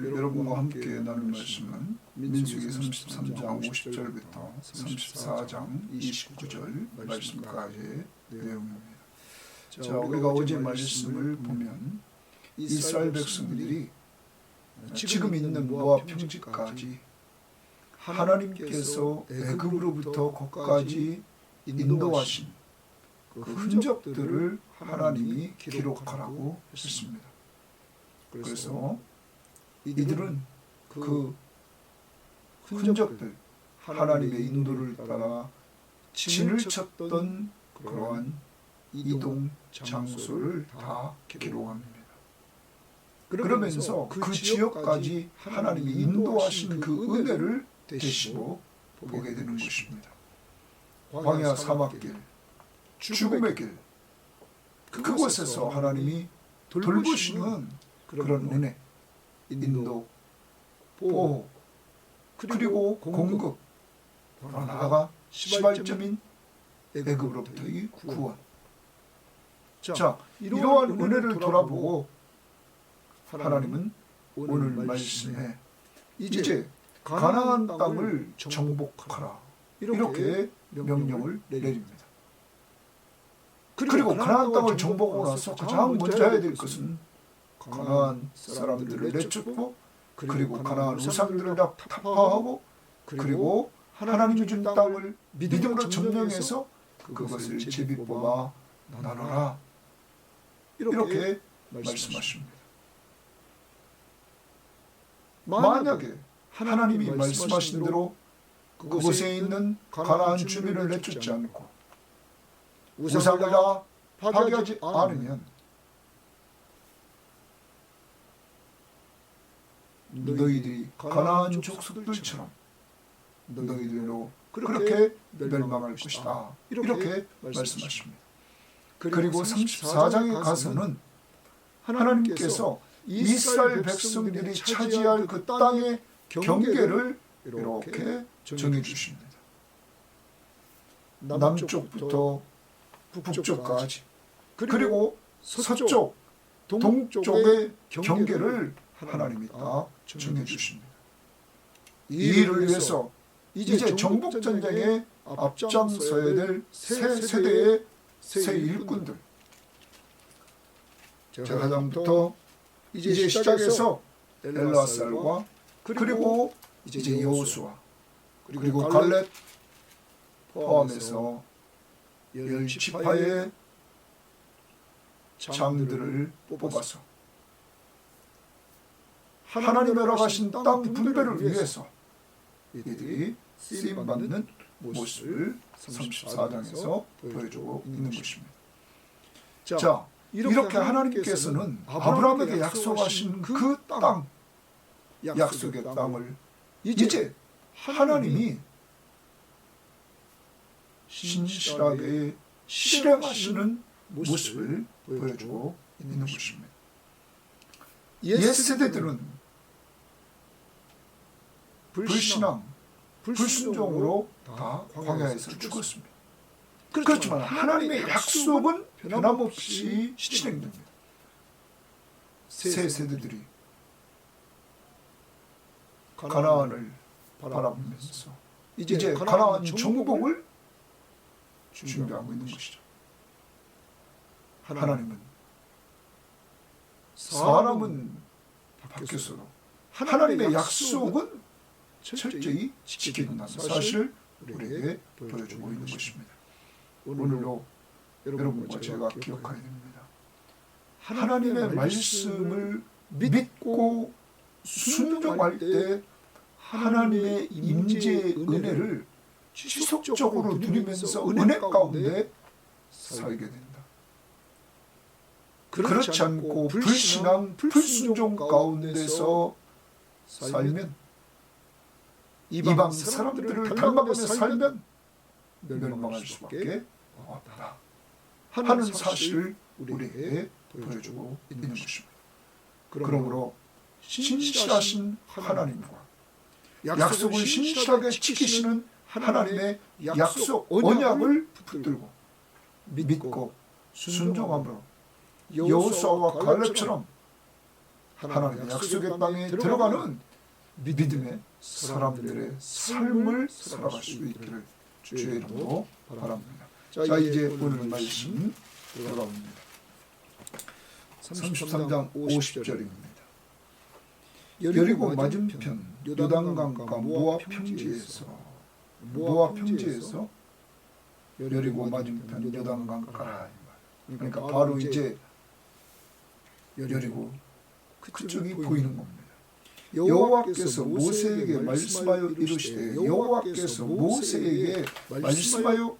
여러분과 함께 나눌 말씀은 민수기 33장 50절부터 34장 29절 말씀까지의 내용입니다. 자, 우리가 어제 말씀을 보면 이스라엘 백성들이 지금 있는 모압 평지까지 하나님께서 애굽으로부터 거기까지 인도하신 그 흔적들을 하나님이 기록하라고 했습니다. 그래서 이들은 그 흔적들, 하나님의 인도를 따라 진을 쳤던 그러한 이동 장소를 다 기록합니다. 그러면서 그 지역까지 하나님이 인도하신 그 은혜를 되시고 보게 되는 것입니다. 광야 사막길, 죽음의 길, 그곳에서 하나님이 돌보시는 그런 은혜, 인도, 보호, 그리고 공급, 나아가 시발점인 애굽으로부터의 구원. 자, 이러한 은혜를 돌아보고 하나님은 오늘 말씀에 이제 가나안 땅을 정복하라 이렇게 명령을 내립니다. 그리고 가나안 땅을 정복하고 나서 가장 먼저 해야 될 것은 가나안 사람들을 내쫓고 그리고 가나안 우상들을 다 타파하고 그리고 하나님이 준 땅을 믿음으로 점령해서 그것을 제비 뽑아 나눠라 이렇게 말씀하십니다. 만약에 하나님이 말씀하신 대로 그곳에 있는 가나안 주민을 내쫓지 않고 우상을 다 파괴하지 않으면 너희들이 가나안 족속들처럼 너희들로 그렇게 멸망할 것이다 이렇게 말씀하십니다. 그리고 34장에 가서는 하나님께서 이스라엘 백성들이 차지할 그 땅의 경계를 이렇게 정해주십니다. 남쪽부터 북쪽까지 그리고 서쪽, 동쪽의 경계를 하나님이 다 정해주십니다. 이 일을 위해서 이제 정복전쟁에 앞장서야 될 새 세대의 새 일꾼들, 제사장부터 이제 시작해서 엘라살과 그리고 이제 여호수아 그리고 갈렙 포함해서 10지파의 장들을 뽑아서 하나님이 허락하신 땅 분배를 위해서 이들이 쓰임받는 모습을 34장에서 보여주고 있는 것입니다. 자, 이렇게 하나님께서는 아브라함에게 약속하신 그 땅, 약속의 땅을 이제 하나님이 신실하게 실행하시는 모습을 보여주고 있는 것입니다. 옛 세대들은 불신앙, 불순종으로 다 광야에서 죽었습니다. 그렇지만 하나님의 약속은 변함없이 실행됩니다. 새 세대들이 가나안을 바라보면서 이제 가나안 정복을 준비하고 있는 것이죠. 하나님은 사람은 바뀌었어도 하나님의 약속은 철저히 지키는 사실을 우리에게 보여주고 있는 것입니다. 오늘도 여러분과 제가 기억해야 됩니다. 하나님의 말씀을 믿고 순종할 때 하나님의 임재의 은혜를 지속적으로 누리면서 은혜 가운데 살게 된다. 그렇지 않고 불신앙, 불순종 가운데서 살면 이방 사람들을 닮아가며 살면 멸망할 수밖에 없다 하는 사실을 우리에게 보여주고 있는 것입니다. 그러므로 신실하신 하나님과 약속을 신실하게 지키시는 하나님의 약속 언약을 붙들고 믿고 순종함으로 여호수아와 갈렙처럼 하나님의 약속의 땅에 들어가는 믿음의 사람들의 삶을 살아갈 수 있기를 주의 이름으로 바랍니다. 자, 이제 오늘 말씀 들어갑니다. 33장 50절입니다. 여리고 맞은편 요단강과 모압 평지에서 여리고 맞은편 요단강가라. 그러니까 바로 이제 여리고 그쪽이 보이는 겁니다. 여호와께서 모세에게 말씀하여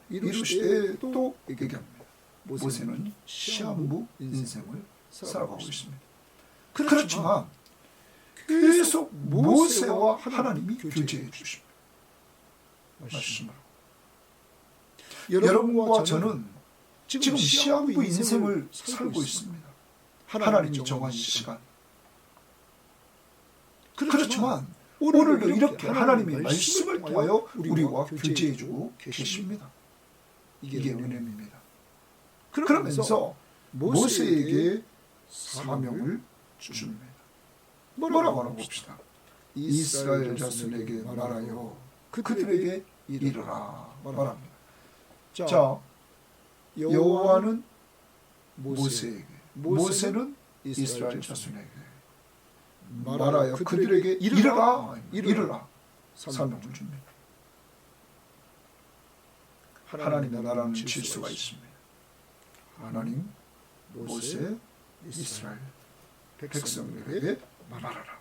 이르시되 또 얘기합니다. 모세는 시한부 인생을 살아가고 있습니다. 그렇지만 계속 모세와 하나님이 교제해 주십니다. 말씀을. 여러분과 저는 지금 시한부 인생을 살고 있습니다. 하나님이 정한 시간. 그렇지만 오늘도 이렇게 하나님의 말씀을 통하여 우리와 교제해 주고 계십니다. 이게 은혜입니다. 그러면서 모세에게 사명을 줍니다. 뭐라고 하나 봅시다. 이스라엘 자손에게 말하여 그들에게 이르라 말합니다. 자, 여호와는 모세에게, 모세는 이스라엘 자손에게 말하여 그들에게 이르라 사명을 줍니다. 하나님의 나라는 질서가 있습니다. 하나님, 모세, 이스라엘 백성에게 말하라.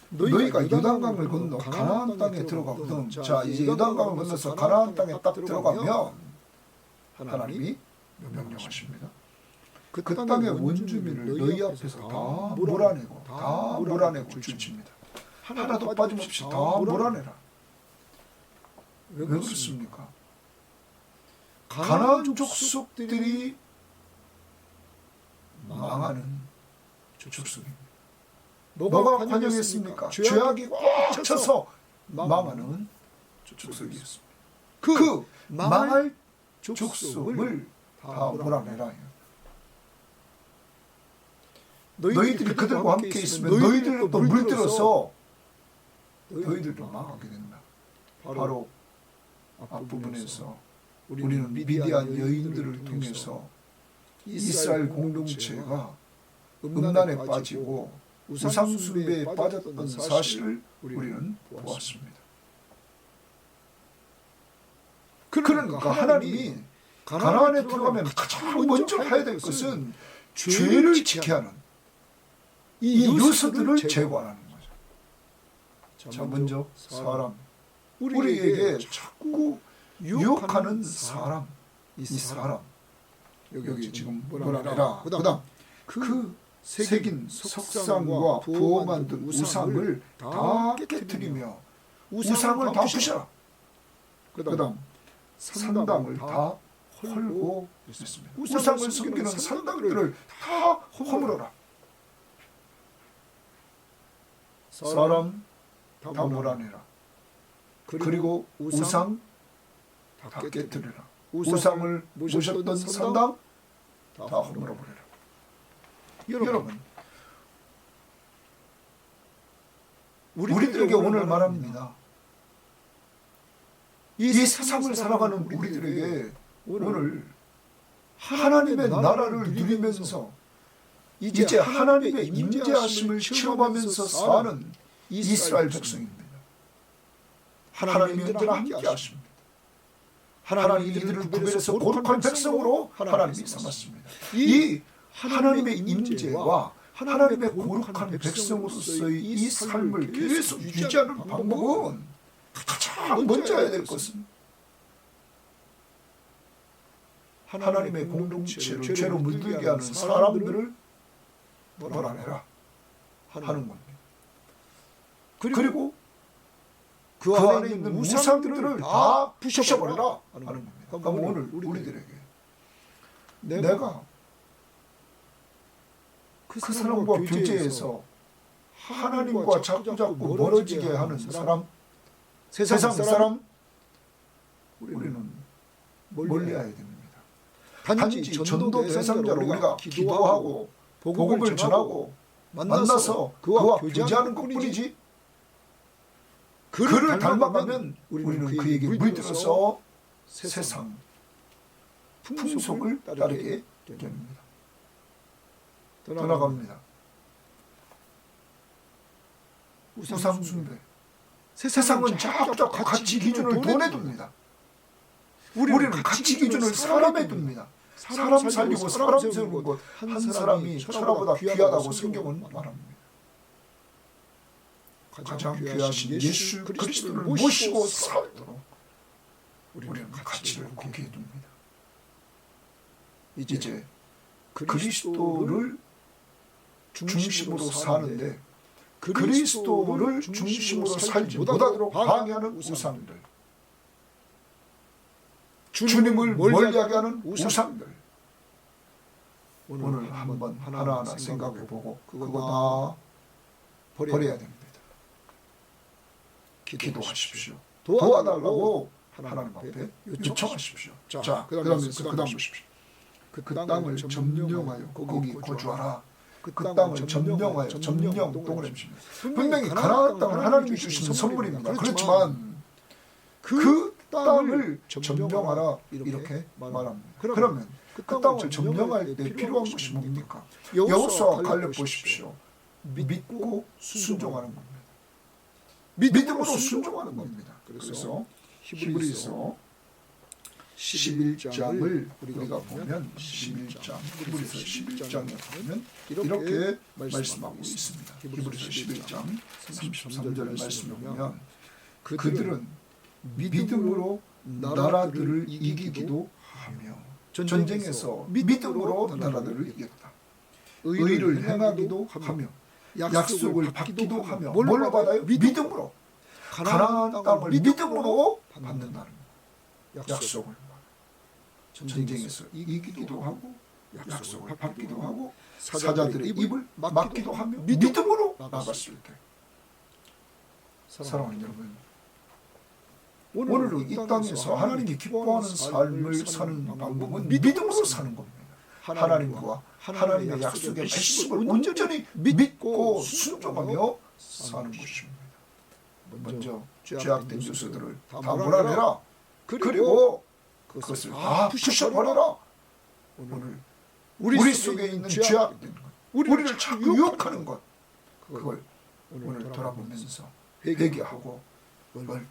너희가 요단강을 건너 가나안 땅에 들어가거든. 자, 이제 요단강을 건너서 가나안 땅에 딱 들어가면 하나님이 명령하십니다. 그 땅의 원주민을 너희 앞에서 다 몰아내고 줄칩니다. 하나도 빠짐없이 다 몰아내라. 왜 그렇습니까? 가나안 족속들이 망하는 족속입니다. 뭐가 관영했습니까? 죄악이 꽉 차서 망하는 족속이었습니다. 그 망할 족속을 다 몰아내라. 너희들이 그들과 함께 있으면 너희들도 물들어서 너희들도 망하게 된다. 바로 앞부분에서 우리는 미디안 여인들을 통해서 이스라엘 공동체가 음란에 빠지고 우상숭배에 빠졌던 사실을 우리는 보았습니다. 그러니까 하나님이 가나안에 들어가면 가장 먼저 해야 될 것은 죄를 지켜야 하는 이 요소들을 제거하는 거죠. 자, 먼저 사람, 우리에게 자꾸 유혹하는 사람, 이 사람, 여기 지금 몰아내라. 그다음 그 새긴 석상과 부어 만든 우상을 다 깨뜨리며 우상을 다 부셔라. 그다음 산당을 다 헐고 있습니다. 우상을 섬기는 산당들을 다 허물어라. 사람 다 몰아내라. 그리고 우상 다 깨뜨리라. 우상을 모셨던 산당 다 허물어버려라. 여러분, 우리들에게 오늘 말합니다. 이 세상을 살아가는 우리들에게 오늘 하나님의 나라를 누리면서 이제 하나님의 임재하심을 체험하면서 사는 이스라엘 백성입니다. 하나님이 언제나 함께 하십니다. 하나님이 이들을 구별해서 거룩한 백성으로 하나님이 삼았습니다. 이 하나님의 임재와 하나님의 거룩한 백성으로서의 이 삶을 계속 유지하는 방법은 가장 먼저 해야 될 것은 하나님의 공동체를 죄로 물들게 하는 사람들을 몰아내라 하는 겁니다. 그리고 그 안에 있는 우상들을 다 부셔버려라 하는 겁니다. 그러니까 오늘 우리들에게 내가 그 사람과 교제해서 하나님과 자꾸 멀어지게 하는 사람, 세상 사람, 우리는 멀리해야 됩니다. 단지 전도 대상자로 우리가 기도하고 복음을 전하고 만나서 그와 교제하는 것뿐이지 그를 닮아가면 우리는 그에게 물들어서 세상 풍속을 따르게 됩니다. 떠나갑니다. 우상 숭배. 세상은 자꾸 가치 기준을 돈에 둡니다. 우리는 가치 기준을 사람에 둡니다. 사람 살리고 사람 세우는 것 한 사람이 천하보다 귀하다고 성경은 말합니다. 가장 귀하신 예수 그리스도를 모시고 살도록 우리는 가치를 거기에 둡니다. 이제 그리스도를 중심으로 사는데 그리스도를 중심으로 살지 못하도록 방해하는 우상들, 주님을 멀리하게 하는 우상들, 오늘 한번 하나하나 생각해보고 그거 다 버려야 됩니다. 기도하십시오. 도와달라고 하나님 앞에 요청하십시오. 자, 그 다음 보십시오. 그 땅을 점령하여 거기 거주하라. 그 땅을 점령하여 점령 동그라미입니다. 분명히 가나안 땅은 하나님이 주시는 선물입니다. 그렇지만 그 땅을 점령하라 이렇게 말합니다. 그러면 그 땅을 점령할 때 필요한 것이 뭡니까? 여호수아와 갈렙 보십시오. 믿고 순종하는 겁니다. 믿음으로 순종하는 겁니다. 그래서 히브리서 11장을 우리가 보면 히브리서 11장에 보면 이렇게 말씀하고 있습니다. 히브리서 11장 33절의 말씀을 보면 그들은 믿음으로 나라들을 이기기도 하며 전쟁에서 믿음으로 나라들을 이겼다. 의를 행하기도 하며 약속을 받기도 하며 뭘로 받아요? 믿음으로. 가나안 땅을 믿음으로 받는다는 약속을 전쟁에서 이기기도 하고 약속을 받기도 하고 사자들의 입을 막기도 하며 믿음으로 나갔을 때 사랑하는 여러분, 오늘은 이 땅에서 하나님이 기뻐하는 삶을 사는 방법은 믿음으로 사는 겁니다. 하나님과 하나님의 약속의 말씀을 온전히 믿고 순종하며 사는 것입니다. 먼저 죄악된 요소들을 다 몰아내라. 그리고 그것을 다 부셔버려라. 오늘 우리 속에 있는 죄악된 것, 우리를 자꾸 유혹하는 것, 그걸 오늘 돌아보면서 회개하고 그걸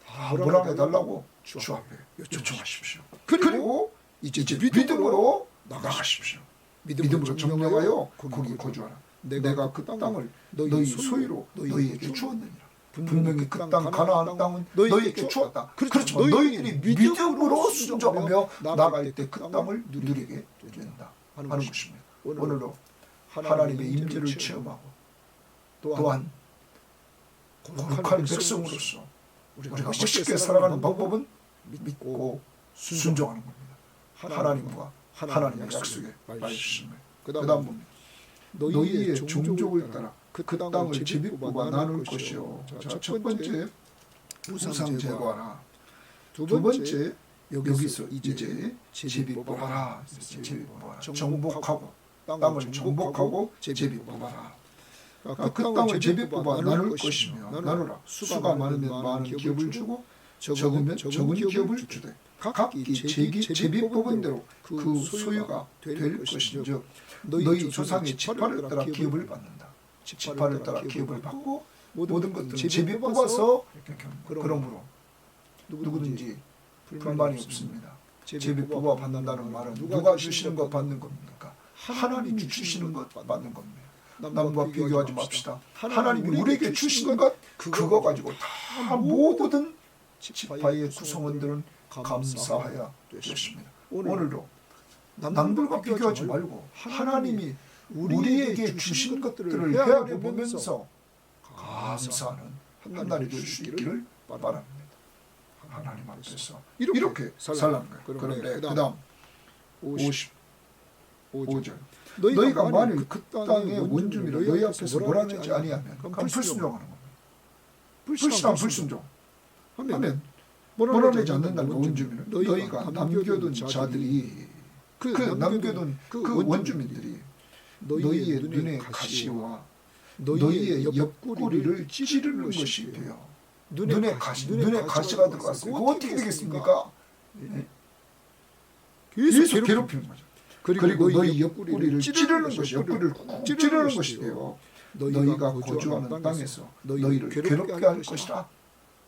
다 몰아내달라고 주 앞에 요청하십시오. 그리고 이제 믿음으로 나가십시오. 믿음으로 점령하여 거기 거주하라. 내가 그 땅을 너희 소유로 너희에게 주었느니라. 분명히 그 땅 가나안 땅은 너희에게 주었다. 그렇지만 너희들이 믿음으로 순종하며 나갈 때 그 땅을 누리게 된다 하는 것입니다. 오늘도 하나님의 임재를 체험하고 또한 거룩한 백성으로서 우리가 멋있게 살아가는 방법은 믿고 순종하는 겁니다. 하나님과 하나님의 약속의 말씀을. 그 다음 봅니다. 너희의 종족을 따라 그 땅을 제비뽑아 나눌 것이요. 자, 첫 번째 우상 제거하라. 두 번째 여기서 이제 제비뽑아라. 정복하고 땅을 정복하고 제비뽑아라. 그 땅을 제비뽑아 나눌 것이며 나누라. 수가 많으면 많은 기업을 주고 적으면 적은 기업을 주되 각기 제비뽑은 대로 그 소유가 될 것인즉 너희 조상의 지파를 따라 기업을 받는다. 지파를 따라 기업을 받고 모든 것들은 제비 뽑아서 그러므로 누구든지 불만이 없습니다. 제비 뽑아 받는다는 말은 누가 주시는 것 받는 겁니까? 하나님이 주시는 것 받는 겁니다. 남과 비교하지 맙시다. 하나님이 우리에게 주신 것 그거 가지고 다 모든 지파의 구성원들은 감사해야 되십니다. 오늘도 남들과 비교하지 말고 하나님이 우리에게 주신 것들을 헤아려 보면서 감사하는 한 날이 될 수 있기를 바랍니다. 하나님 앞에서 이렇게 살라는 거예요. 그런데 그 다음 55절 너희가 만일 그 땅의 원주민을 너희 앞에서 몰아내지 아니하면 그럼 불순종하는 겁니다. 불신앙 불순종 하면 몰아내지 않는다는 원주민을 너희가 남겨둔 자들이 그 남겨둔 그 원주민들이 너희의 눈의 가시와 너희의 옆구리를 찌르는 것이 되어. 눈에 가시가 들어갔어요. 그거 어떻게 되겠습니까? 계속 괴롭히는 거죠. 그리고 너희 옆구리를 찌르는 것이, 옆구리를 꾹 찌르는 것이 되어 너희가 거주하는 땅에서 너희를 괴롭게 할 것이라.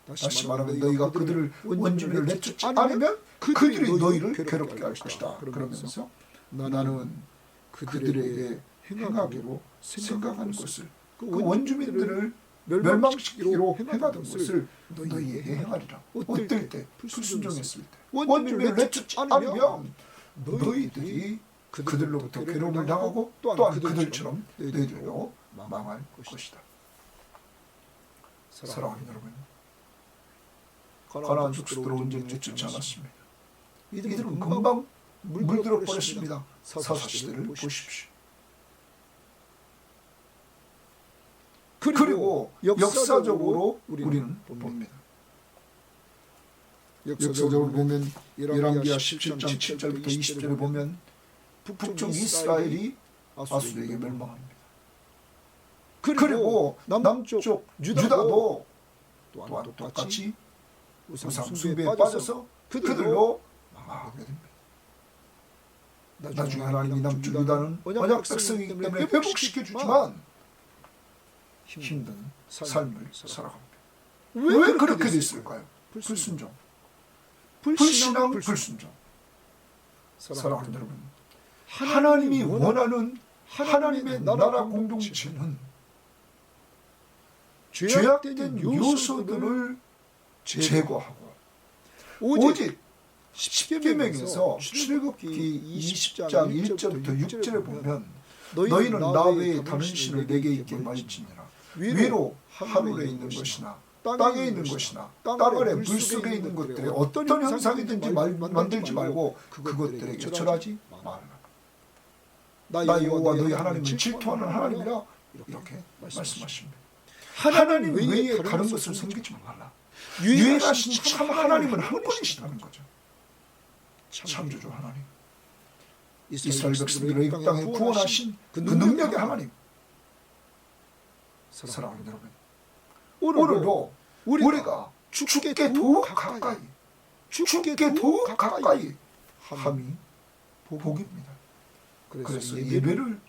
다시 말하면 너희가 그들을 원주민을 내쫓지 않으면 그들이 너희를 괴롭게 할 것이다. 그러면서 나는 그들에게 행하기로 생각하는 것을, 그 원주민들을 멸망시키기로 행하던 것을 너희에게 행하리라. 어떨 때? 불순종했을 때. 원주민을 내쫓지 않으면 너희들이 그들로부터 괴로움을 당하고 또한 그들처럼 너희들도 망할 것이다. 사랑하는 여러분, 가나안 족속들은 온전히 내쫓지 않았습니다. 이들은 금방 물들어 버렸습니다. 사사시대를 보십시오. 그리고 역사적으로 우리는 봅니다. 역사적으로 보면 열왕기하 17장 7절부터 20절에 보면 북쪽 이스라엘이 아수르에게 멸망합니다. 그리고 남쪽 유다도 또한 똑같이 우상 숭배에 빠져서 그들로 망하게 됩니다. 나중에 하나님이 남쪽 유다는 언약 백성이기 때문에 회복시켜주지만 힘든 삶을 살아갑니다. 왜 그렇게 됐을까요? 불순종, 불신앙, 불순종. 사랑하는 여러분, 하나님이 원하는 하나님의 나라 공동체는 죄악된 요소들을 제거하고 오직 십계명에서 출애굽기 20장 1절부터 6절에 보면 너희는 나 외에 다른 신을 내게 있게 말지니라. 위로 하늘에 있는 것이나 땅에 있는 것이나 땅 아래 물속에 있는 것들에 어떤 형상이든지 만들지 말고 그것들에게 절하지 말라. 나 여호와 너희 하나님은 질투하는 하나님이라 이렇게 말씀하십니다. 하나님 외에 다른 것을 섬기지 말라. 유일하신 참 하나님은 한 분이시라는 거죠. 창조주 하나님, 이스라엘 백성들을 이 땅에 구원하신 그 능력의 하나님. 사랑하는 여러분, 오늘도 우리가 주께 더욱 가까이, 주께 더욱 가까이 함이 복입니다. 그래서 예배를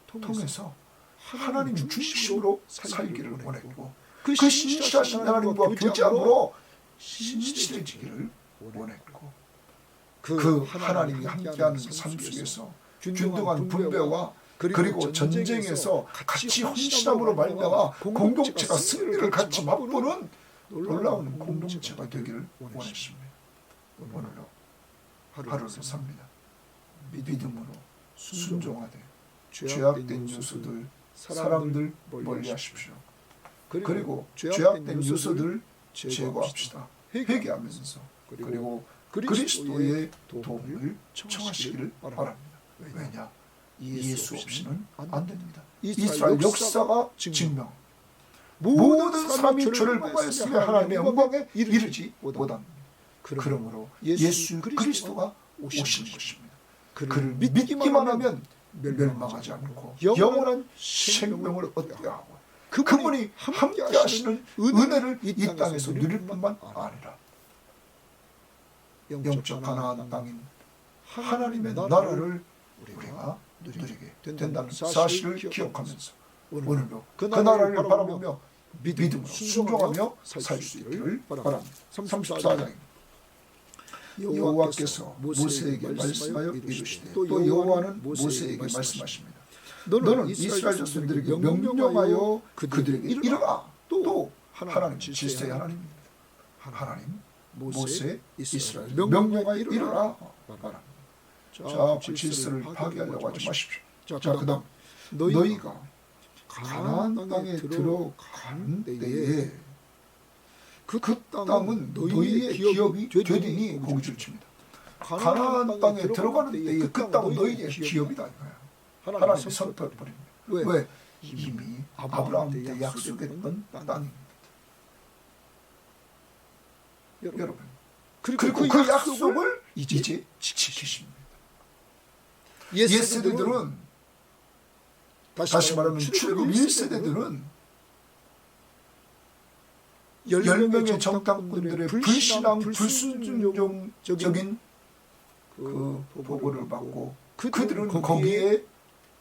통해서 하나님 중심으로 살기를 원했고, 그 신실하신 하나님과 교제함으로 신실해지기를 원했고, 그 하나님이 함께하는 삶 속에서 균등한 분배와 그리고 전쟁에서 같이 헌신함으로 말미암아 공동체가 승리를 같이 맛보는 놀라운 공동체가 되기를 원하십니다. 오늘도 하루를 삽니다. 믿음으로 순종하되 죄악된 요소들 사람들 멀리하십시오. 그리고 죄악된 요소들 제거합시다. 회개하면서 그리고 그리스도의 도움을 청하시기를 바랍니다. 왜냐? 예수 없이는 안 됩니다. 이스라엘 역사가 증명, 모든 사람이 죄를 범하였으며 하나님의 영광에 이르지 못합니다. 그러므로 예수 그리스도가 오신 것입니다. 그를 믿기만 하면 멸망하지 않고 영원한 생명을 얻게 하고, 그분이 함께 하시는 은혜를 이 땅에서 누릴 뿐만 아니라 영적 가나안 땅인 하나님의 나라를 우리가 누리게 된다는 사실을 기억하면서 오늘도 그 나라를 바라보며 믿음으로 순종하며 살 수 있기를 바랍니다. 34장입니다. 여호와께서 모세에게 말씀하여 이르시되 또 여호와는 모세에게 말씀하십니다. 너는 이스라엘 자손들에게 명령하여 그들에게 이르라. 또 하나님 질서의 하나님입니다. 하나님 모세 이스라엘 명령하여 이르라 말합니다. 자, 질서를 파괴하려고 하지 마십시오. 자, 그 다음 너희가 가나안 땅에 들어간 때에 그 땅은 너희의 기업이 되리니 고기줄 칩니다. 가나안 땅에 들어가는 때에 그 땅은 너희의 기업이다 이거야. 하나님이 선포해버립니다. 왜? 이미 아브라함 때 약속했던 땅입니다. 여러분, 그리고 그 약속을 이제 지키십니다. 옛 세대들은 다시 말하면 출애굽 1세대들은 10명의 정탐꾼들의 불신앙, 불순종적인 그 보고를 받고 그들은 거기에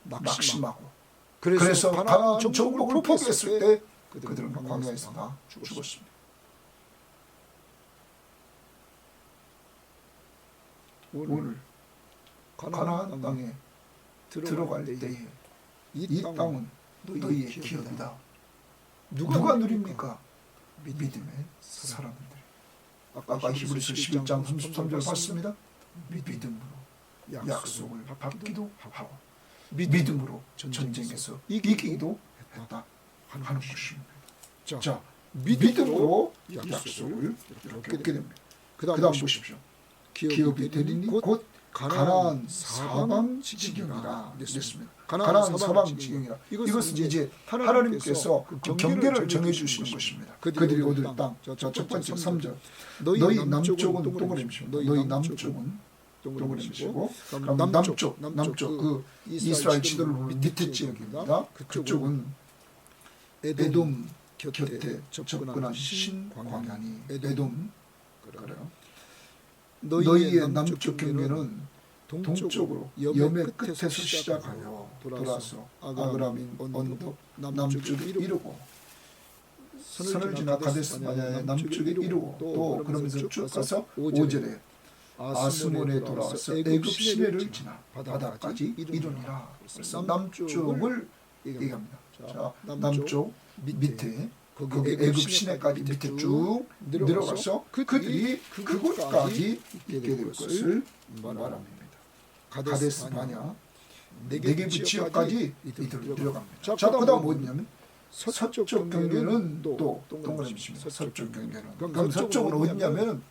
낙심하고 그래서 강한 정복을 포기했을 때 그들은 광야에서 다 죽었습니다. 오늘 가나안 땅에 들어갈 때에 이 땅은 너희의 기업이다. 누가 누립니까? 믿음의 사람들. 아까 히브리서 11장 33절 봤습니다. 믿음으로 약속을 받기도 하고 믿음으로 전쟁에서 이기기도 했다 하는 것입니다. 자, 믿음으로 약속을 이렇게 얻게 됩니다. 그 다음 보십시오. 기업이 되리니 곧 가나안 사방 지경이라 그랬습니다. 가나안 사방 지경이라. 이것은 이제 하나님께서 그 경계를 정해주시는 것입니다. 그들이 얻을 땅. 첫 번째 3절. 너희 남쪽은 동그라미시고 너희 남쪽은 동그라미시고 남쪽 그 이스라엘 지도를 보는 밑에 지역입니다. 그쪽은 에돔 곁에 접근한 신광야니 에돔 그래요. 너희의 남쪽 경계는 동쪽으로 여매 끝에서 시작하여 돌아서 아그라민 언덕 남쪽에 이르고 선을 지나 가데스 바네아의 남쪽에 이르고 또 그러면서 쭉 가서 5절에 아스몬에 돌아와서 애굽 시내를 지나 바다까지 이르니라. 그래서 남쪽을 얘기합니다. 자, 남쪽 밑에 거기 애굽 시내까지 밑에 쭉 내려가서 그들이 그곳까지 있게 될 것을 말합니다. 가데스 바냐 네게브 지역까지 들어갑니다. 자, 그다음 뭐냐면 서쪽 경계는 또 동그라미입니다. 서쪽 경계는 그럼 서쪽은 어디냐면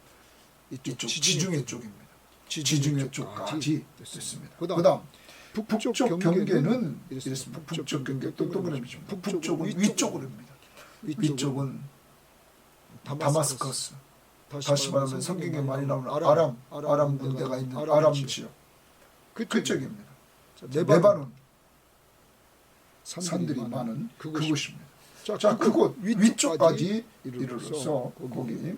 이쪽 지중해 쪽입니다. 지중해 쪽까지 됐습니다. 그다음 북쪽 경계는 이랬습니다. 북쪽 경계 또 동그라미입니다. 북쪽은 위쪽으로입니다. 위쪽은 다마스커스. 다시 말하면 성경에 많이 나오는 아람 군대가 있는 아람 지역. 그쪽입니다. 레바논 산들이 많은 그곳입니다. 자, 그곳 위쪽까지 이르러서 거기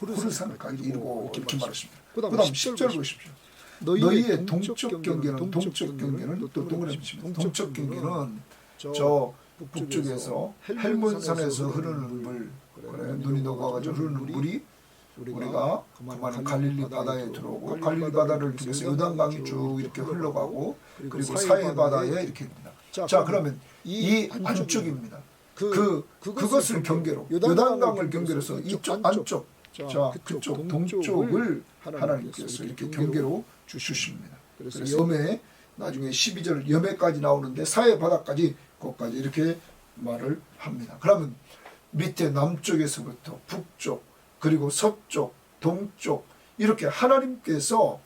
호르산까지 이르고 이렇게 말했습니다. 그다음 10절 보십시오. 너희의 동쪽 경계는 또 동그라미입니다. 동쪽 경계는 저 북쪽에서 헬몬산에서 흐르는 물, 눈이 녹아가지고 흐르는 물이 우리가 그만한 갈릴리 바다에 들어오고 갈릴리 바다를 통해서 요단강이 쭉 이렇게 흘러가고 그리고 사해 바다에 이렇게 됩니다. 자, 그러면 이 안쪽입니다. 그것을 경계로 요단강을 경계로서 이쪽 안쪽, 자 그쪽 동쪽을 하나님께서 이렇게 경계로 주십니다. 그래서 여매 나중에 12절 여매까지 나오는데 사해 바다까지 거기까지 이렇게 말을 합니다. 그러면 밑에 남쪽에서부터 북쪽 그리고 서쪽, 동쪽 이렇게 하나님께서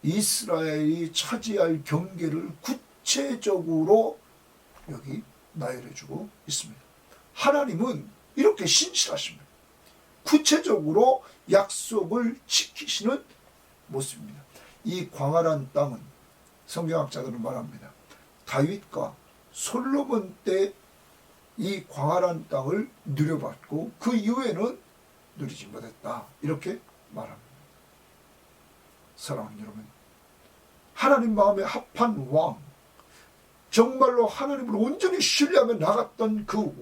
이스라엘이 차지할 경계를 구체적으로 여기 나열해주고 있습니다. 하나님은 이렇게 신실하십니다. 구체적으로 약속을 지키시는 모습입니다. 이 광활한 땅은 성경학자들은 말합니다. 다윗과 솔로몬 때 이 광활한 땅을 누려봤고 그 이후에는 누리지 못했다. 이렇게 말합니다. 사랑하는 여러분, 하나님 마음에 합한 왕, 정말로 하나님을 온전히 신뢰하며 나갔던 그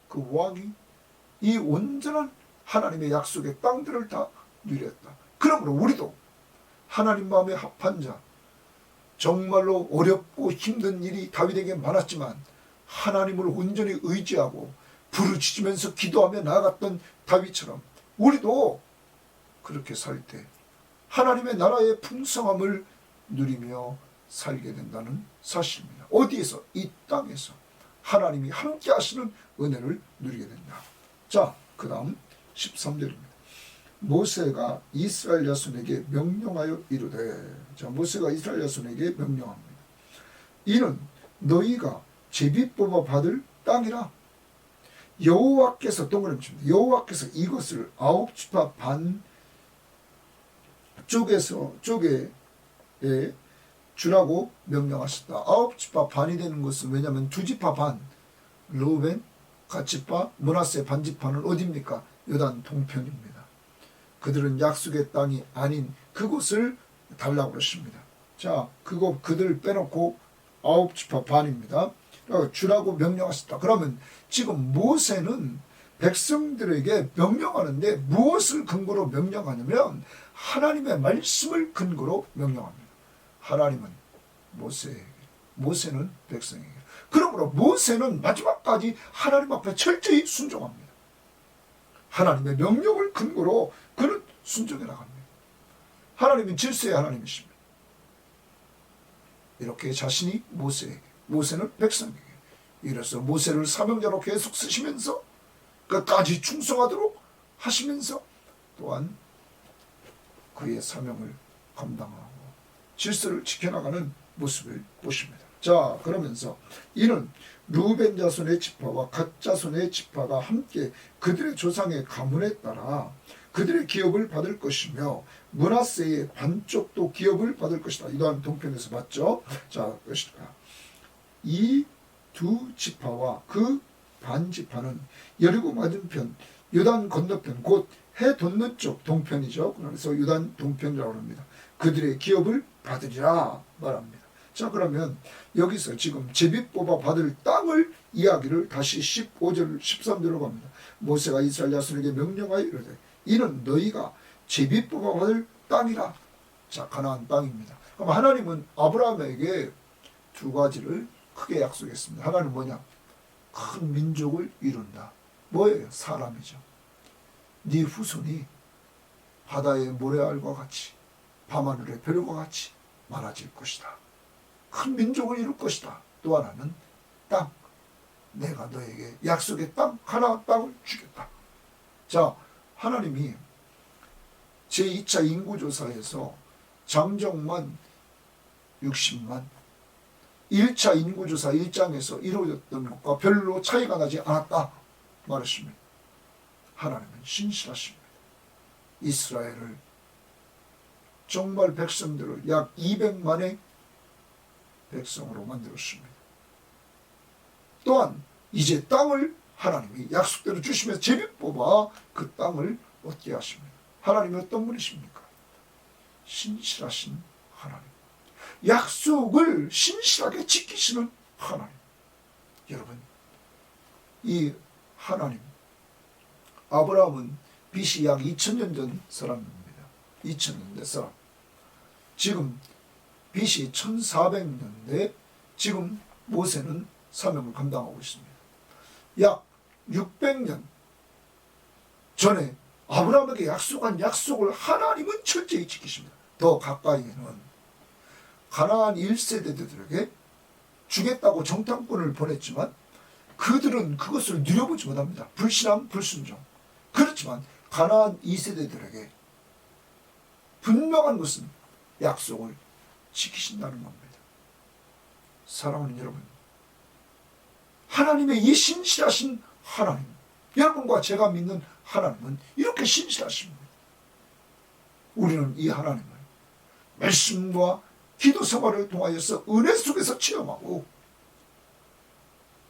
왕이 이 온전한 하나님의 약속의 땅들을 다 누렸다. 그러므로 우리도 하나님 마음에 합한 자, 정말로 어렵고 힘든 일이 다윗에게 많았지만 하나님을 온전히 의지하고 부르짖으면서 기도하며 나아갔던 다윗처럼 우리도 그렇게 살 때 하나님의 나라의 풍성함을 누리며 살게 된다는 사실입니다. 어디에서? 이 땅에서 하나님이 함께 하시는 은혜를 누리게 된다. 자, 그 다음 13절입니다. 모세가 이스라엘 자손에게 명령하여 이르되, 자, 모세가 이스라엘 자손에게 명령합니다. 이는 너희가 제비 뽑아 받을 땅이라. 여호와께서 동그라미 칩니다. 여호와께서 이것을 9지파 반 쪽에 주라고 명령하셨다. 9지파 반이 되는 것은 왜냐하면 2지파 반, 르우벤, 갓지파, 므낫세 반지파는 어디입니까? 요단 동편입니다. 그들은 약속의 땅이 아닌 그곳을 달라고 그러십니다. 자, 그들 빼놓고 9지파 반입니다. 주라고 명령하셨다. 그러면 지금 모세는 백성들에게 명령하는데 무엇을 근거로 명령하냐면 하나님의 말씀을 근거로 명령합니다. 하나님은 모세에게, 모세는 백성에게. 그러므로 모세는 마지막까지 하나님 앞에 철저히 순종합니다. 하나님의 명령을 근거로 그는 순종해 나갑니다. 하나님은 질서의 하나님이십니다. 이렇게 자신이 모세에게, 모세는 백성에게, 이래서 모세를 사명자로 계속 쓰시면서 끝까지 충성하도록 하시면서 또한 그의 사명을 감당하고 질서를 지켜나가는 모습을 보십니다. 자, 그러면서 이는 르우벤 자손의 지파와 갓 자손의 지파가 함께 그들의 조상의 가문에 따라 그들의 기업을 받을 것이며 므낫세의 반쪽도 기업을 받을 것이다. 이 또한 동편에서 봤죠. 자, 그것이다. 이 두 지파와 그 반지파는 여리고 맞은편 요단 건너편 곧 해 돋는 쪽 동편이죠. 그래서 요단 동편이라고 합니다. 그들의 기업을 받으리라 말합니다. 자, 그러면 여기서 지금 제비 뽑아 받을 땅을 이야기를 다시 15절 13절로 갑니다. 모세가 이스라엘 자손에게 명령하여 이르되 이는 너희가 제비 뽑아 받을 땅이라. 자, 가나안 땅입니다. 그럼 하나님은 아브라함에게 두 가지를 크게 약속했습니다. 하나는 뭐냐? 큰 민족을 이룬다. 뭐예요? 사람이죠. 네 후손이 바다의 모래알과 같이 밤하늘의 별과 같이 많아질 것이다. 큰 민족을 이룰 것이다. 또 하나는 땅. 내가 너에게 약속의 땅, 가나안 땅을 주겠다. 자, 하나님이 제2차 인구조사에서 장정만 60만, 1차 인구조사 1장에서 이루어졌던 것과 별로 차이가 나지 않았다 말했습니다. 하나님은 신실하십니다. 이스라엘을 정말 백성들을 약 200만의 백성으로 만들었습니다. 또한 이제 땅을 하나님이 약속대로 주시면서 제비 뽑아 그 땅을 얻게 하십니다. 하나님이 어떤 분이십니까? 신실하신 하나님. 약속을 신실하게 지키시는 하나님. 여러분, 이 하나님, 아브라함은 BC 약 2000년 전 사람입니다. 2000년대 사람. 지금 BC 1400년대 지금 모세는 사명을 감당하고 있습니다. 약 600년 전에 아브라함에게 약속한 약속을 하나님은 철저히 지키십니다. 더 가까이에는 가나안 1세대들에게 주겠다고 정탐꾼을 보냈지만 그들은 그것을 누려보지 못합니다. 불신앙, 불순종. 그렇지만 가나안 2세대들에게 분명한 것은 약속을 지키신다는 겁니다. 사랑하는 여러분, 하나님의 이 신실하신 하나님, 여러분과 제가 믿는 하나님은 이렇게 신실하십니다. 우리는 이 하나님을 말씀과 기도 생활을 통하여서 은혜 속에서 체험하고,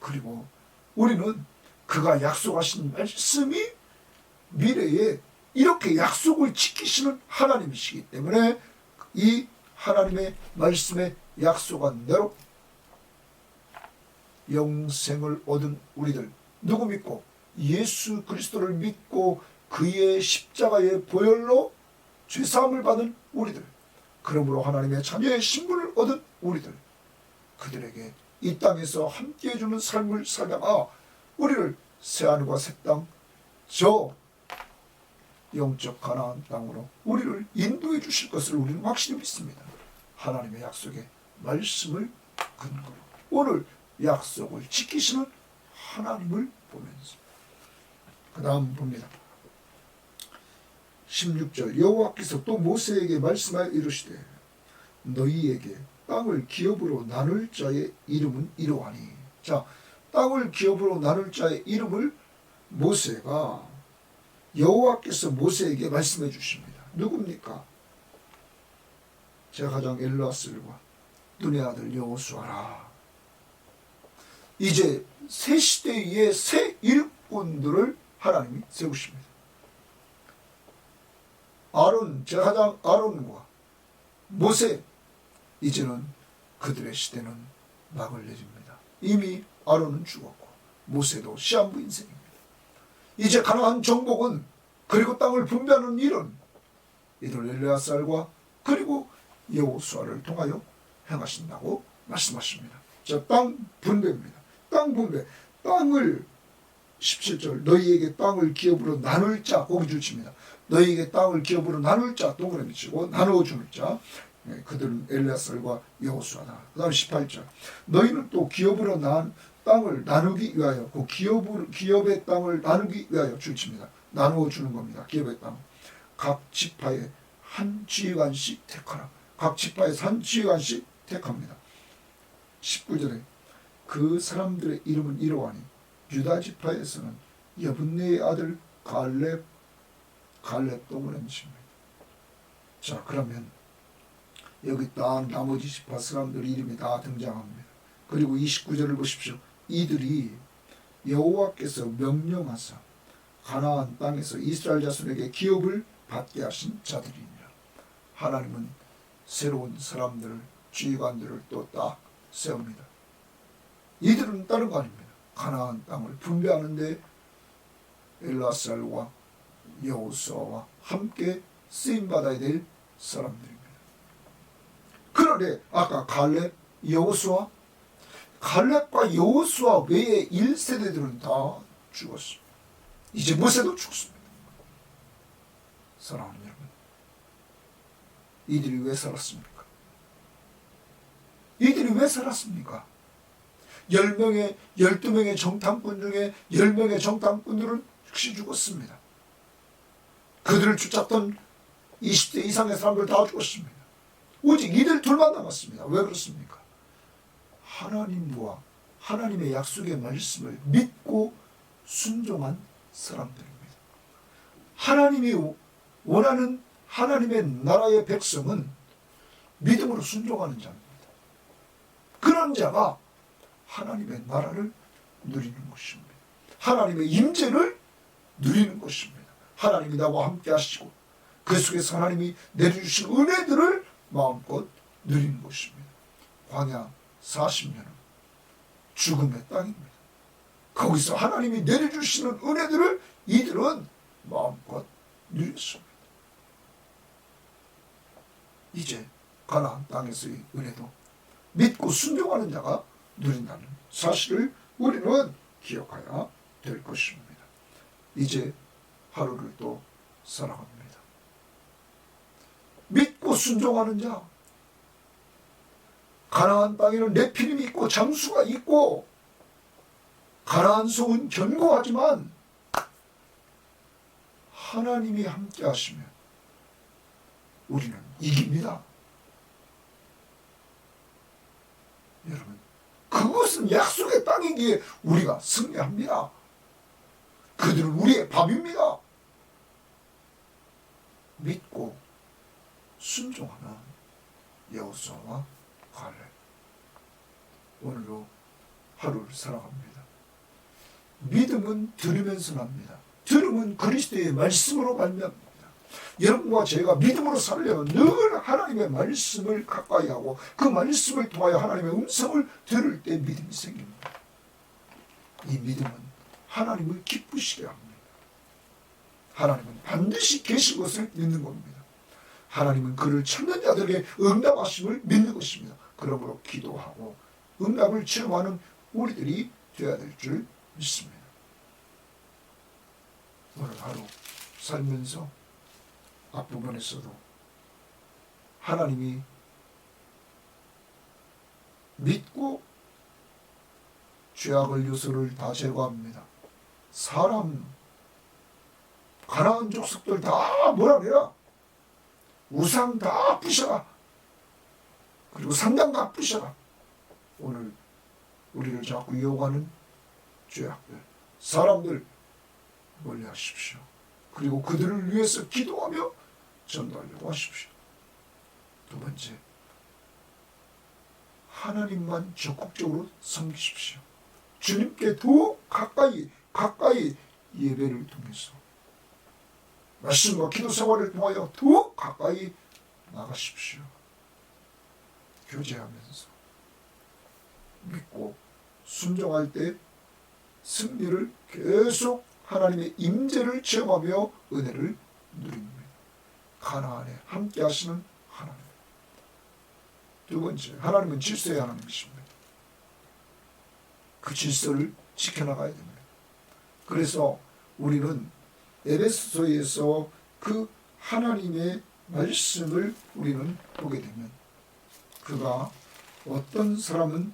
그리고 우리는 그가 약속하신 말씀이 미래에 이렇게 약속을 지키시는 하나님이시기 때문에 이 하나님의 말씀에 약속한 대로 영생을 얻은 우리들, 누구 믿고? 예수 그리스도를 믿고 그의 십자가의 보혈로 죄사함을 받은 우리들, 그러므로 하나님의 자녀의 신분을 얻은 우리들, 그들에게 이 땅에서 함께 해주는 삶을 살다가 우리를 새하늘과 새 땅, 저 영적 가나안 땅으로 우리를 인도해 주실 것을 우리는 확실히 믿습니다. 하나님의 약속의 말씀을 근거로 오늘 약속을 지키시는 하나님을 보면서 그 다음 봅니다. 16절 여호와께서 또 모세에게 말씀하여 이르시되 너희에게 땅을 기업으로 나눌 자의 이름은 이러하니. 자, 땅을 기업으로 나눌 자의 이름을 모세가 여호와께서 모세에게 말씀해 주십니다. 누굽니까? 제가 가장 엘르아슬과 눈의 아들 여호수아라. 이제 새 시대의 새 일꾼들을 하나님이 세우십니다. 아론, 제사장 아론과 모세, 이제는 그들의 시대는 막을 내립니다. 이미 아론은 죽었고 모세도 시한부 인생입니다. 이제 가나안 정복은, 그리고 땅을 분배하는 일은 이들 엘레아살과 그리고 여호수아를 통하여 행하신다고 말씀하십니다. 자, 땅 분배입니다. 땅 분배. 땅을 17절 너희에게 땅을 기업으로 나눌 자, 거기 주칩니다. 너희에게 땅을 기업으로 나눌 자, 동그라미 치고 나누어 주는 자, 그들은 엘레아살과 여호수아다. 그 다음 18절 너희는 또 기업으로 난 땅을 나누기 위하여, 그 기업의 땅을 나누기 위하여 주칩니다. 나누어 주는 겁니다. 기업의 땅. 각 지파에 한 지휘관씩 택하라. 각 지파에 한 지휘관씩 택합니다. 19절에 그 사람들의 이름은 이러하니 유다 지파에서는 여분네의 아들 갈렙 동그라미 칩니다. 자, 그러면 여기 딱 나머지 지파 사람들 이름이 다 등장합니다. 그리고 29절을 보십시오. 이들이 여호와께서 명령하사 가나안 땅에서 이스라엘 자손에게 기업을 받게 하신 자들이니라. 하나님은 새로운 사람들을, 지휘관들을 또 딱 세웁니다. 이들은 다른 거 아닙니다. 가나안 땅을 분배하는데 엘라살과 여호수아와 함께 쓰임받아야 될 사람들입니다. 그런데 아까 갈렙, 여호수아, 갈렙과 여호수아 외의 1세대들은 다 죽었습니다. 이제 모세도 죽습니다. 사랑하는 여러분, 이들이 왜 살았습니까? 이들이 왜 살았습니까? 10명의, 12명의 정탐꾼 중에 10명의 정탐꾼들은 즉시 죽었습니다. 그들을 쫓았던 20대 이상의 사람들 다 죽었습니다. 오직 이들 둘만 남았습니다. 왜 그렇습니까? 하나님과 하나님의 약속의 말씀을 믿고 순종한 사람들입니다. 하나님이 원하는 하나님의 나라의 백성은 믿음으로 순종하는 자입니다. 그런 자가 하나님의 나라를 누리는 것입니다. 하나님의 임재를 누리는 것입니다. 하나님이 나와 함께 하시고 그 속에서 하나님이 내려주신 은혜들을 마음껏 누리는 것입니다. 광야 40년은 죽음의 땅입니다. 거기서 하나님이 내려주시는 은혜들을 이들은 마음껏 누렸습니다. 이제 가나안 땅에서의 은혜도 믿고 순종하는 자가 누린다는 사실을 우리는 기억해야 될 것입니다. 이제 하루를 또 살아갑니다. 믿고 순종하는 자, 가나안 땅에는 네피림이 있고 장수가 있고 가나안 성은 견고하지만 하나님이 함께 하시면 우리는 이깁니다. 여러분, 그것은 약속의 땅이기에 우리가 승리합니다. 그들은 우리의 밥입니다. 믿고 순종하는 여호수아와 갈렙, 오늘도 하루를 살아갑니다. 믿음은 들으면서 납니다. 들음은 그리스도의 말씀으로 발명합니다. 여러분과 제가 믿음으로 살려면 늘 하나님의 말씀을 가까이 하고 그 말씀을 통하여 하나님의 음성을 들을 때 믿음이 생깁니다. 이 믿음은 하나님을 기쁘시게 합니다. 하나님은 반드시 계신 것을 믿는 겁니다. 하나님은 그를 찾는 자들에게 응답하심을 믿는 것입니다. 그러므로 기도하고 응답을 체험하는 우리들이 되어야 될 줄 믿습니다. 오늘 하루 살면서 앞부분에서도 하나님이 믿고 죄악을 요소를 다 제거합니다. 사람, 가나안 족속들 다 몰아내라. 우상 다 부셔라. 그리고 산당 다 부셔라. 오늘 우리를 자꾸 유혹하는 죄악들, 사람들 멀리하십시오. 그리고 그들을 위해서 기도하며 전도하려고 하십시오. 두 번째, 하나님만 적극적으로 섬기십시오. 주님께 더욱 가까이 예배를 통해서 말씀과 기도 생활을 통하여 더욱 가까이 나가십시오. 교제하면서 믿고 순종할 때 승리를 계속 하나님의 임재를 체험하며 은혜를 누립니다. 가나안에 함께 하시는 하나님. 두 번째, 하나님은 질서의 하나님이십니다. 그 질서를 지켜나가야 됩니다. 그래서 우리는 에베소서에서 그 하나님의 말씀을 우리는 보게 되면 그가 어떤 사람은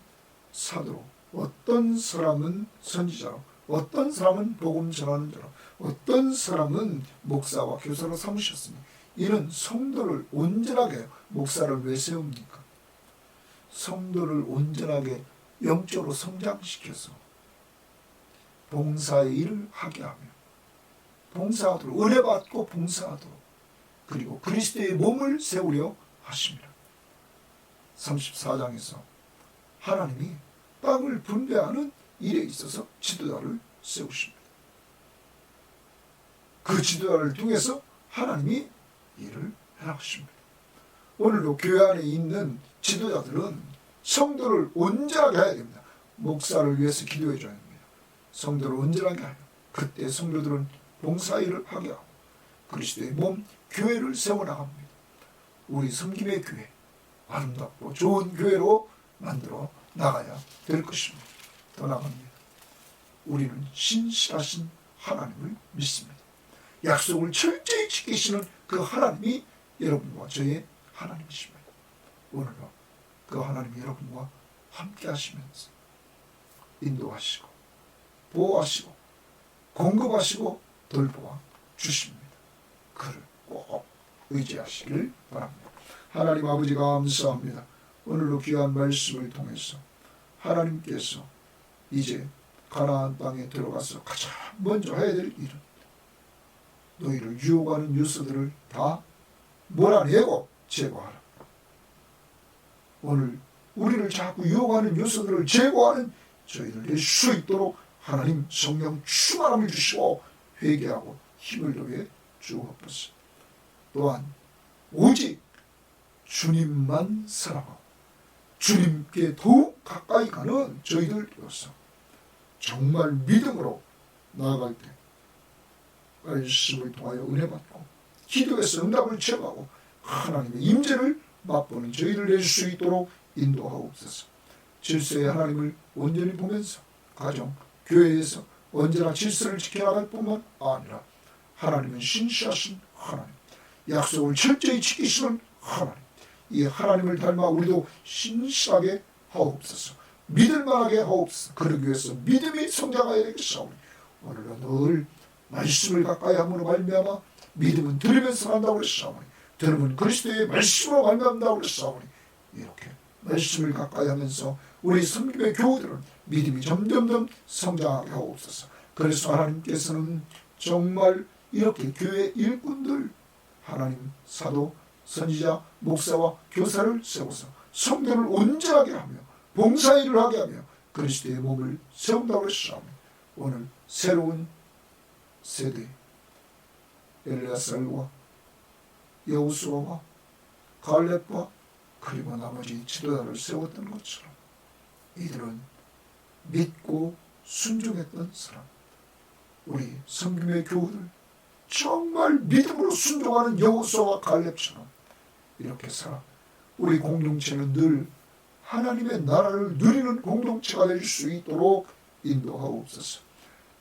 사도로, 어떤 사람은 선지자로, 어떤 사람은 복음 전하는 자로, 어떤 사람은 목사와 교사로 삼으셨으니 이는 성도를 온전하게, 목사를 왜 세웁니까? 성도를 온전하게 영적으로 성장시켜서 봉사의 일을 하게 하며 봉사하도록, 은혜받고 봉사하도록, 그리고 그리스도의 몸을 세우려 하십니다. 34장에서 하나님이 땅을 분배하는 일에 있어서 지도자를 세우십니다. 그 지도자를 통해서 하나님이 일을 해나가십니다. 오늘도 교회 안에 있는 지도자들은 성도를 온전하게 해야 됩니다. 목사를 위해서 기도해 줘야 됩니다. 성도를 온전하게 하여 그때 성도들은 봉사일을 하게 하고 그리스도의 몸 교회를 세워나갑니다. 우리 섬김의 교회, 아름답고 좋은 교회로 만들어 나가야 될 것입니다. 더 나갑니다. 우리는 신실하신 하나님을 믿습니다. 약속을 철저히 지키시는 그 하나님이 여러분과 저의 하나님이십니다. 오늘도 그 하나님이 여러분과 함께 하시면서 인도하시고 보호하시고 공급하시고 돌보아 주십니다. 그를 꼭 의지하시길 바랍니다. 하나님 아버지 감사합니다. 오늘도 귀한 말씀을 통해서 하나님께서 이제 가나안 땅에 들어가서 가장 먼저 해야 될 일은 너희를 유혹하는 요소들을 다 몰아내고 제거하라. 오늘 우리를 자꾸 유혹하는 요소들을 제거하는 저희를 낼 수 있도록 하나님 성령 충만함을 주시고 회개하고 힘을 더해 주옵소서. 또한 오직 주님만 사랑하고 주님께 더욱 가까이 가는 저희들 되어서 정말 믿음으로 나아갈 때 말씀을 통하여 은혜받고 기도에서 응답을 체험하고 하나님의 임재를 맛보는 저희를 낼 수 있도록 인도하옵소서. 질서의 하나님을 온전히 보면서 가정, 교회에서 언제나 질서를 지켜나갈 뿐만 아니라 하나님은 신실하신 하나님, 약속을 철저히 지키시는 하나님, 이 하나님을 닮아 우리도 신실하게 하옵소서. 믿을만하게 하옵소서. 그러기 위해서 믿음이 성장하여야 되겠사오니 오늘은 늘 말씀을 가까이 함으로 말미암아 믿음은 들으면서 난다고 그랬사오니 들으면 그리스도의 말씀으로 말미암는다고 그랬사오니 이렇게 말씀을 가까이 하면서 우리 섬김의 교우들은 믿음이 점점점 성장하게 하옵소서. 그래서 하나님께서는 정말 이렇게 교회 일꾼들 하나님 사도, 선지자, 목사와 교사를 세워서 성도를 온전하게 하며 봉사일을 하게 하며 그리스도의 몸을 세운다고 했사오니 오늘 새로운 세대 엘레아살과 여호수아와 갈렙과 그리고 나머지 지도자를 세웠던 것처럼 이들은 믿고 순종했던 사람, 우리 섬김의 교우들 정말 믿음으로 순종하는 여호수아와 갈렙처럼 이렇게 살아 우리 공동체는 늘 하나님의 나라를 누리는 공동체가 될 수 있도록 인도하옵소서.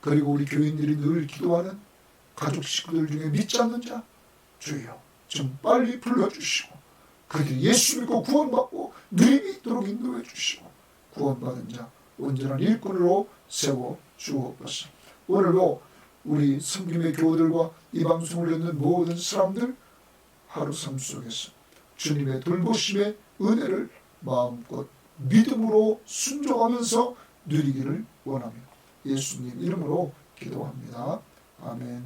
그리고 우리 교인들이 늘 기도하는 가족 식구들 중에 믿지 않는 자 주여 좀 빨리 불러주시고 그들이 예수 믿고 구원받고 누림이 있도록 인도해 주시고 구원받은 자 온전한 일꾼으로 세워 주옵소서. 오늘도 우리 섬김의 교우들과 이 방송을 듣는 모든 사람들 하루 삶 속에서 주님의 돌보심의 은혜를 마음껏 믿음으로 순종하면서 누리기를 원하며 예수님 이름으로 기도합니다. 아멘.